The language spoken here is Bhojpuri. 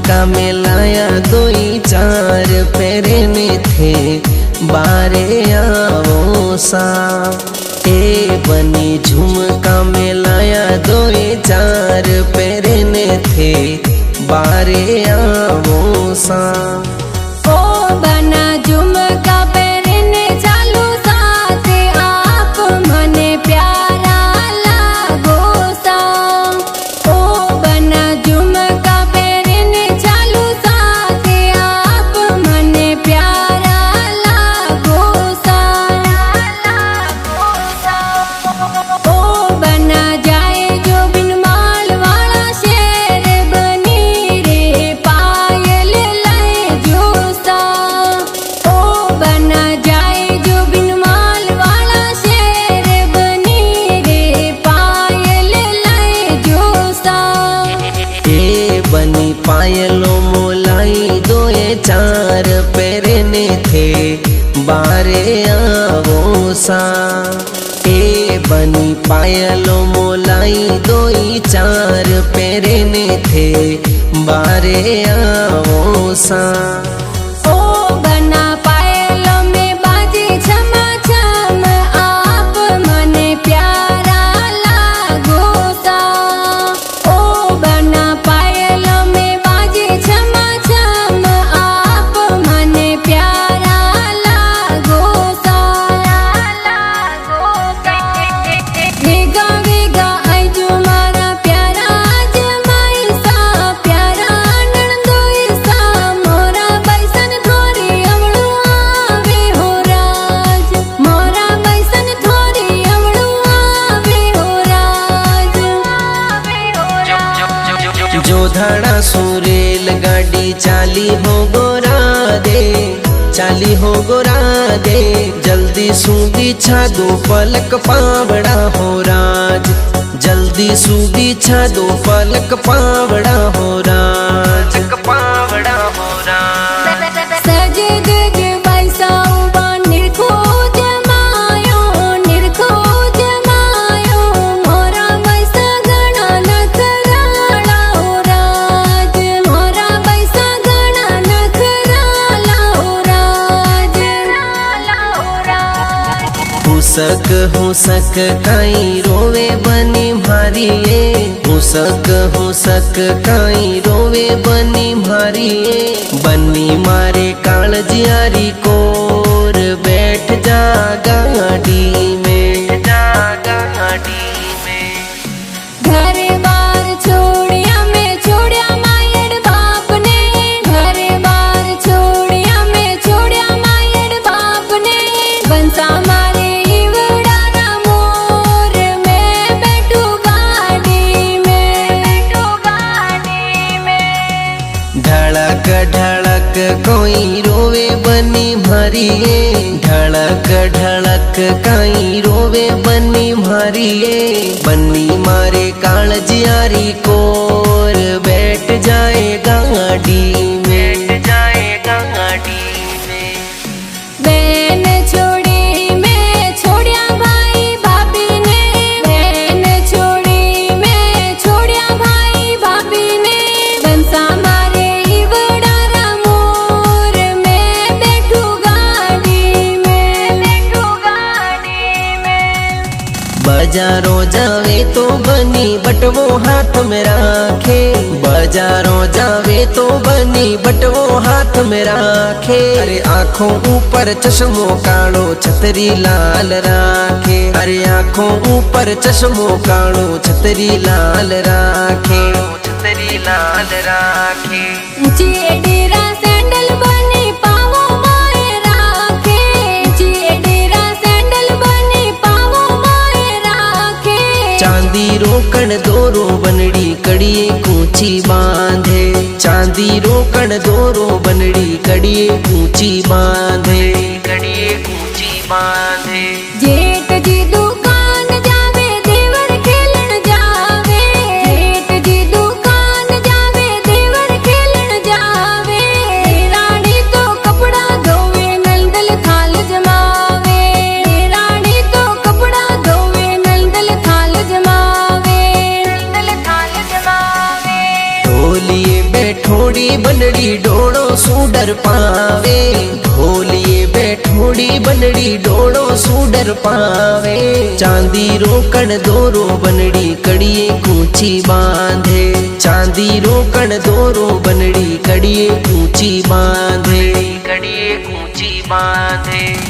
झुमका में लाया दोई चार पैरने थे बारे आवो सा। ए बनी झुमका में लाया दोई चार पैरने थे बारे आवो सा। ओ बना झुमका पहनने चालू साथ आप मने प्यारा लागो सा। ओ बना झुमका पहनने चालू साथ आप मने प्यारा लागो सा। ओ बना जाए जो बिन माल वाला शेर बनी रे पायल लाए जो सा। ओ बना जाए जो बिन माल वाला शेर बनी रे पायल लाए जो सा। ए बनी पायलो मोलाई दोए चार पैरने थे बारे आवो सा। ए बनी पायलो मोलाई दोई चार पैरने थे बारे आवो सा। ओ बना पायलों में बाजे छमा छम आप मने प्यारा लागो सा। ओ बना पायलों में बाजे छमा छम आप मने प्यारा लागो सा। वेगा वेगा आई जो मारा प्यारा जमाई सा। प्यारा नणंदोई सा मोरा बैसन थोरी अवळू आवे हो राज। मोरा बैसन थोरी अवळू आवे हो राज। जो धड़ा सो रेल गाड़ी चाली हो गोरा दे, चाली हो गोरा दे। जल्दी सूदी छा दो पलक पावड़ा हो राज। जल्दी सूदी छा दो पलक पावड़ा हो राज। पावड़ा हो राज। सजे गज बैसा उबा निरखो जमायो निरखो जमायो। मोरा बैसा गणा नखराला हो राज। मोरा बैसा गणा नखराला हो राज। हुसक काई रोवे बनी मारिए। हुसक काई रोवे बनी मारिए। बनी मारे कालजियारी कोर बैठ जा गाड़ी में, जा गाड़ी में। घर बार छोड़िया में छोड़िया मायड़ बाप ने। घर बार छोड़िया में छोड़िया मायड़ बाप ने। बंसा मारे इवड़ा ना मोर में बैठू गाड़ी में। बैठू गाड़ी में। ढड़क ढड़क कोई रोवे बनी मारिए। ढड़क ढड़क काई रोवे बनी मारिए। बनी मारे कालजियारी कोर बैठ जाए गाड़ी में, बैठ जाए गाड़ी में। बहन छोड़ी में छोड़िया भाई भाभी ने। बहन छोड़ी में छोड़िया भाई भाभी ने। बंसा मारे इवड़ा ना मोर में बैठू गाड़ी में। बैठू गाड़ी में। बाजारों जावे तो बनी बटवो हाथ में राखे। बाजारों जावे तो बनी बटवो हाथ में राखे। अरे आंखों ऊपर चश्मो कालो छतरी लाल राखे। अरे आंखों ऊपर चश्मो कालो छतरी लाल राखे। छतरी लाल राखे। ऊंची एडीरा सैंडल बनी पावो माए राखे। ऊंची एडीरा सैंडल बनी पावो माए राखे। चांदी रोकण दोरो बनड़ी कड़िए कूची बांधे। चांदी रोकण दोरो बनड़ी कड़िए कूची बांधे। कड़िए कूची बांधे। जेठ जी दुकान जावे देवर खेलन जावे। जेठ जी दुकान जावे देवर खेलन जावे। रानी तो कपड़ा धोवे नलदल थाल जमावे। रानी तो कपड़ा धोवे नलदल थाल जमावे। नलदल थाल जमावे। ढोलिए बैठोड़ी बनड़ी डोड़ो सूडर पावे, ढोलिए बैठोड़ी बनड़ी डोड़ो सूडर पावे। चांदी रोकण दोरो बनड़ी कड़िए कूची बांधे, चांदी रोकण दोरो बनड़ी कड़िए कूची बांधे, कड़िए कूची बांधे।